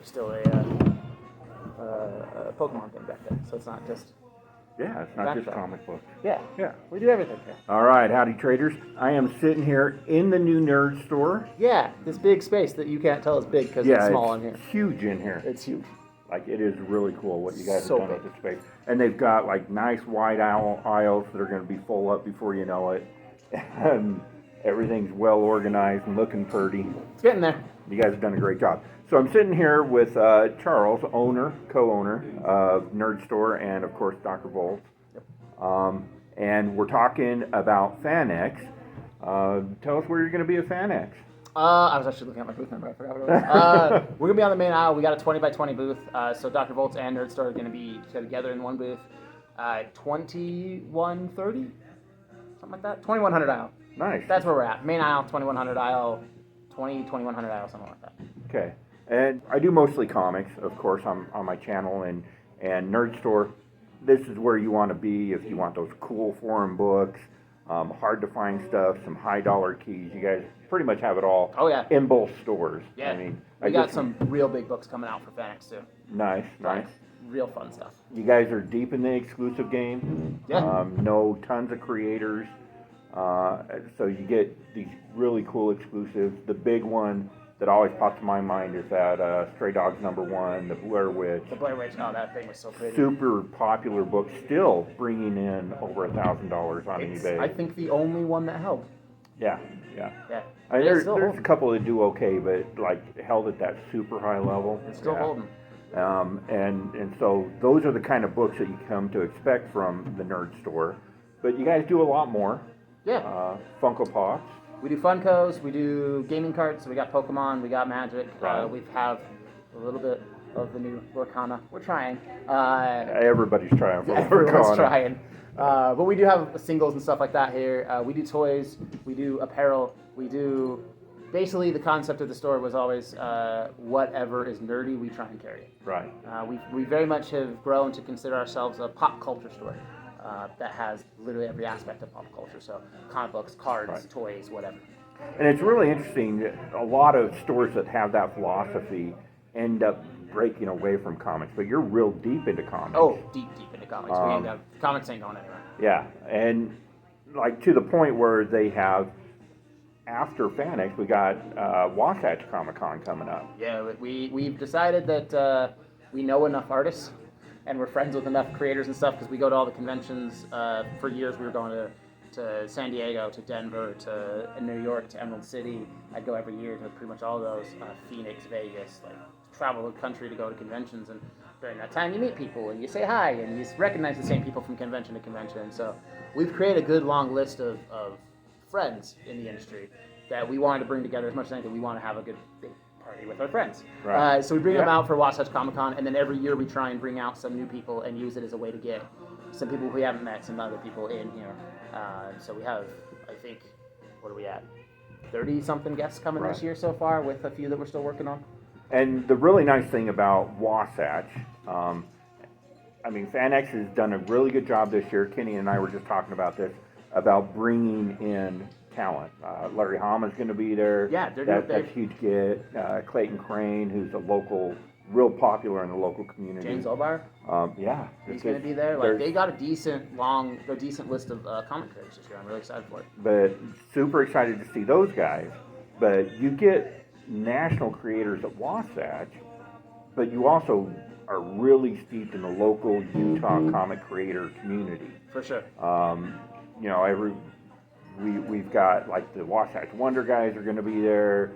Still a Pokemon thing back there, so it's not just. Yeah, it's not just comic books. Yeah, Yeah. we do everything here. All right, howdy traders. I am sitting here in the new nerd store. Yeah, this big space that you can't tell is big because it's small in here. It's huge in here. It's huge. Like, it is really cool what you guys So have done big. with this space. And they've got like nice wide aisles that are going to be full up before you know it. And everything's well organized and looking pretty. It's getting there. You guys have done a great job. So I'm sitting here with Charles, co-owner of Nerd Store, and of course Dr. Volt. And we're talking about FanX. Tell us where you're going to be at FanX. I was actually looking at my booth number. I forgot what it was. We're going to be on the main aisle. We got a 20 by 20 booth. So Dr. Volts and Nerd Store are going to be together in one booth. 2130? Something like that. 2100 aisle. Nice. That's where we're at. Main aisle, 2100 aisle, 2100 aisle, something like that. Okay. And I do mostly comics, of course, on my channel. And Nerd Store, this is where you want to be if you want those cool foreign books, hard to find stuff, some high dollar keys. You guys pretty much have it all. Oh, yeah. In both stores. Yeah. I mean, we got some real big books coming out for FanX too. Nice. Real fun stuff. You guys are deep in the exclusive game. Yeah. Know tons of creators. So you get these really cool exclusives. The big one that always pops in my mind is that Stray Dogs #1, the Blair Witch. The Blair Witch, oh, that thing was so pretty. Super popular book, still bringing in over $1,000 on eBay. I think the only one that held. Yeah. I mean, There's a couple that do okay, but like held at that super high level. It's still holding. And so those are the kind of books that you come to expect from the Nerd Store. But you guys do a lot more. Yeah. Funko Pops. We do Funkos, we do gaming carts, we got Pokemon, we got Magic. Right. We have a little bit of the new Lorcana. We're trying. Everybody's trying for Everyone's Lorcana. trying. But we do have singles and stuff like that here. We do toys, we do apparel, we do... Basically, the concept of the store was always whatever is nerdy, we try and carry it. Right. We very much have grown to consider ourselves a pop culture store that has literally every aspect of pop culture. So comic books, cards, Right. toys, whatever. And it's really interesting that a lot of stores that have that philosophy end up breaking away from comics, but you're real deep into comics. Oh, deep into comics. Comics ain't going anywhere. Yeah, and like to the point where they have, after FanX, we got Wasatch Comic Con coming up. Yeah, we've decided that we know enough artists and we're friends with enough creators and stuff because we go to all the conventions. For years we were going to San Diego, to Denver, to New York, to Emerald City. I'd go every year to pretty much all of those. Phoenix, Vegas, like travel the country to go to conventions. And during that time you meet people and you say hi and you recognize the same people from convention to convention. So we've created a good long list of friends in the industry that we wanted to bring together. As much as anything, we want to have a good big party with our friends. Right. So we bring them out for Wasatch Comic Con, and then every year we try and bring out some new people and use it as a way to get some people we haven't met, some other people in here. So we have, I think, what are we at? 30-something guests coming this year so far, with a few that we're still working on. And the really nice thing about Wasatch, I mean, FanX has done a really good job this year. Kenny and I were just talking about this, about bringing in talent. Larry Hama's going to be there. Yeah, that's a huge get. Clayton Crane, who's a local, real popular in the local community. James Obar. Yeah, he's going to be there. Like, they got a decent list of comic creators this year. I'm really excited for it. But super excited to see those guys. But you get national creators at Wasatch, but you also are really steeped in the local Utah comic creator community. For sure. You know, we've got like the Wasatch Wonder guys are going to be there.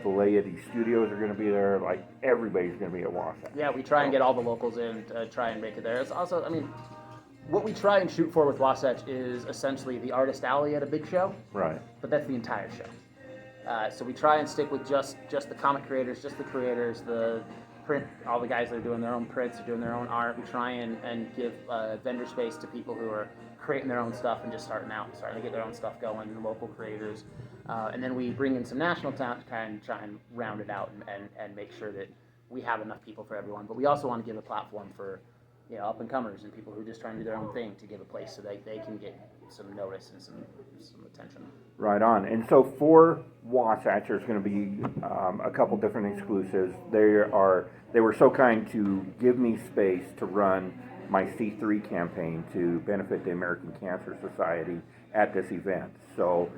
Velleity Studios are going to be there. Like, everybody's going to be at Wasatch. Yeah, we try and get all the locals in to try and make it there. It's also, I mean, what we try and shoot for with Wasatch is essentially the artist alley at a big show. Right. But that's the entire show. So we try and stick with just the comic creators, just the creators, the print, all the guys that are doing their own prints, are doing their own art. We try and give vendor space to people who are creating their own stuff and just starting to get their own stuff going, local creators. And then we bring in some national talent to kind of try and round it out and make sure that we have enough people for everyone. But we also want to give a platform for, you know, up and comers and people who are just trying to do their own thing, to give a place so that they can get some notice and some attention. Right on. And so for Wasatch, there's going to be a couple different exclusives. They were so kind to give me space to run my C3 campaign to benefit the American Cancer Society at this event. So,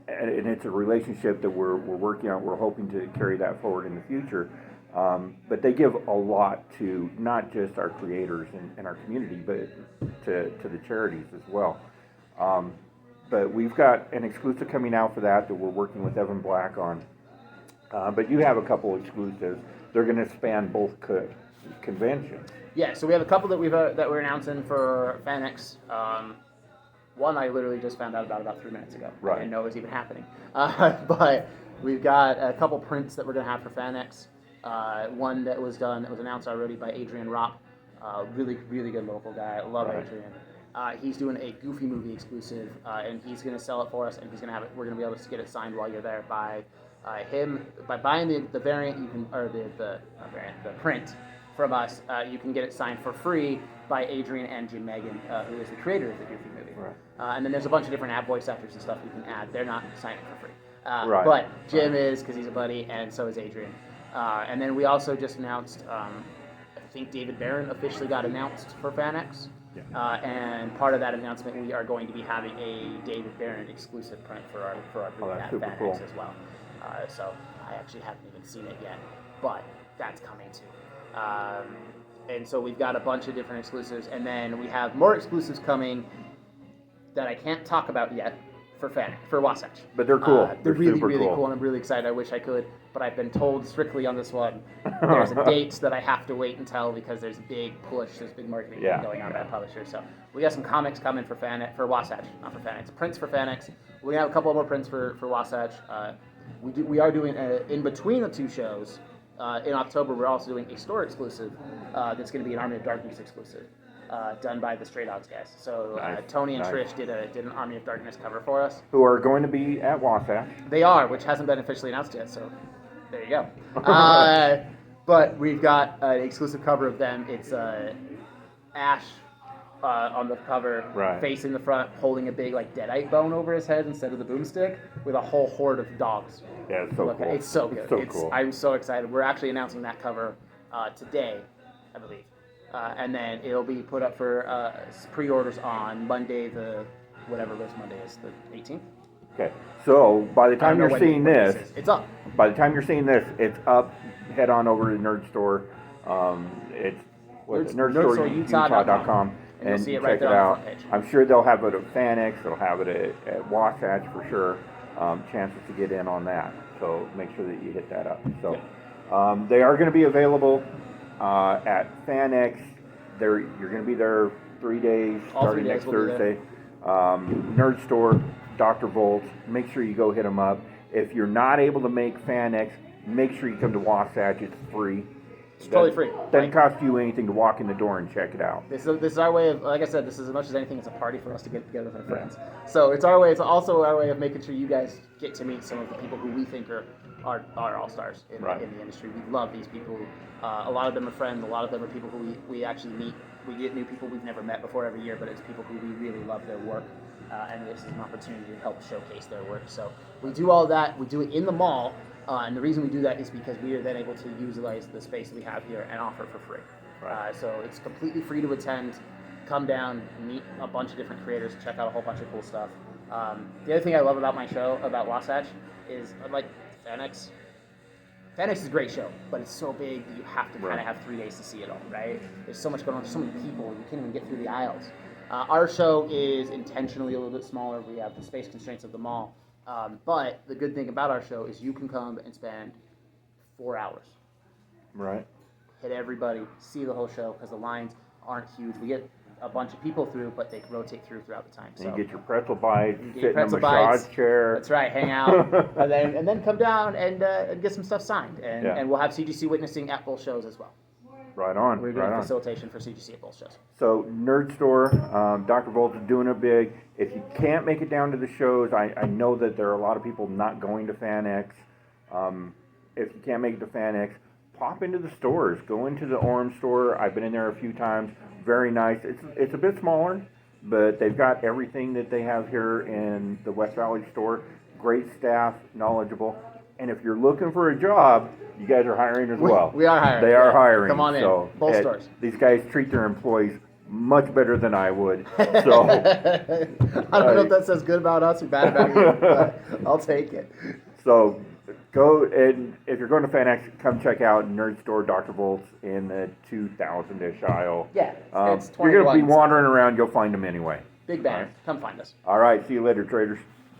and it's a relationship that we're working on. We're hoping to carry that forward in the future. But they give a lot to not just our creators and our community, but to the charities as well. But we've got an exclusive coming out for that we're working with Evan Black on. But you have a couple exclusives. They're going to span both conventions. Yeah, so we have a couple that we're announcing for FanX. One I literally just found out about 3 minutes ago. Right. I didn't know it was even happening. But we've got a couple prints that we're going to have for FanX. One that was announced already by Adrian Ropp. Really, really good local guy. I love Adrian. He's doing a Goofy movie exclusive, and he's going to sell it for us, and we're going to be able to get it signed while you're there by buying the variant. You can, or the print from us. You can get it signed for free by Adrian and Jim Megan, who is the creator of the Goofy movie. Right. And then there's a bunch of different app voice actors and stuff you can add. They're not signing for free, Right. but Jim is, because he's a buddy, and so is Adrian. And then we also just announced. I think David Barron officially got announced for FanX. Yeah. And part of that announcement, we are going to be having a David Barron exclusive print for our booth at super FanX cool. as well. So I actually haven't even seen it yet, but that's coming too. And so we've got a bunch of different exclusives, and then we have more exclusives coming that I can't talk about yet for Wasatch. But they're cool. They're really, super really cool, and I'm really excited. I wish I could, but I've been told strictly on this one. There's a date that I have to wait until because there's a big push, there's big marketing going on by the publisher. So we got some comics coming for Wasatch, not for FanX, prints for FanX. We have a couple more prints for Wasatch. We are doing in between the two shows. In October, we're also doing a store exclusive that's going to be an Army of Darkness exclusive. Done by the Stray Dogs guys. So Nice. Tony and Nice. Trish did an Army of Darkness cover for us. Who are going to be at Wasatch. They are, which hasn't been officially announced yet. So there you go. But we've got an exclusive cover of them. It's Ash on the cover, Right. facing the front, holding a big deadite bone over his head instead of the boomstick, with a whole horde of dogs. Yeah, it's so cool. It's so good. It's so cool. I'm so excited. We're actually announcing that cover today, I believe. And then it'll be put up for pre-orders on Monday, whatever this Monday is, the 18th. Okay, so by the time you're seeing when this, is. It's up. by the time you're seeing this, it's up. Head on over to Nerd Store. It's nerdstoreutah.com And you'll see it check right there it on out. the front page. I'm sure they'll have it at FanX. They'll have it at Wasatch for sure. Chances to get in on that. So make sure that you hit that up. So they are going to be available at FanX. You're going to be there 3 days, starting next Thursday. Nerd Store, Dr. Volts. Make sure you go hit them up. If you're not able to make FanX, make sure you come to Wasatch. It's free. It's totally free. Doesn't cost you anything to walk in the door and check it out. This is our way of, like I said, this is as much as anything, it's a party for us to get together with our friends. So it's our way. It's also our way of making sure you guys get to meet some of the people who we think are all-stars in the industry. We love these people. A lot of them are friends. A lot of them are people who we actually meet. We get new people we've never met before every year, but it's people who we really love their work. And this is an opportunity to help showcase their work. So we do all that. We do it in the mall. And the reason we do that is because we are then able to utilize the space that we have here and offer it for free. Right. So it's completely free to attend. Come down, meet a bunch of different creators, check out a whole bunch of cool stuff. The other thing I love about my show, about Wasatch, is like FanX. FanX is a great show, but it's so big that you have to kind of have 3 days to see it all, right? There's so much going on, there's so many people, you can't even get through the aisles. Our show is intentionally a little bit smaller. We have the space constraints of the mall. But the good thing about our show is you can come and spend 4 hours. Right. Hit everybody, see the whole show, because the lines aren't huge. We get a bunch of people through, but they rotate through throughout the time. And So you get your pretzel bites, you get sit your in a pretzel massage bites. chair. That's right, hang out, and then come down and get some stuff signed. And we'll have CGC witnessing at both shows as well. Right on. We're doing right on. facilitation for CGC at both shows. So Nerd Store, Dr. Volt is doing it big. If you can't make it down to the shows, I know that there are a lot of people not going to FanX. If you can't make it to FanX, pop into the stores. Go into the Orem store. I've been in there a few times. Very nice. It's a bit smaller, but they've got everything that they have here in the West Valley store. Great staff, knowledgeable. And if you're looking for a job, you guys are hiring as well. We are hiring. They are hiring. Come on in. So, Both stores. These guys treat their employees much better than I would. So I don't know if that says good about us or bad about you, but I'll take it. So go, and if you're going to FanX, come check out Nerd Store Dr. Volts in the 2000-ish aisle. Yeah, it's you're going to be 21. wandering around. You'll find them anyway. Big banner. Come find us. All right. See you later, traders.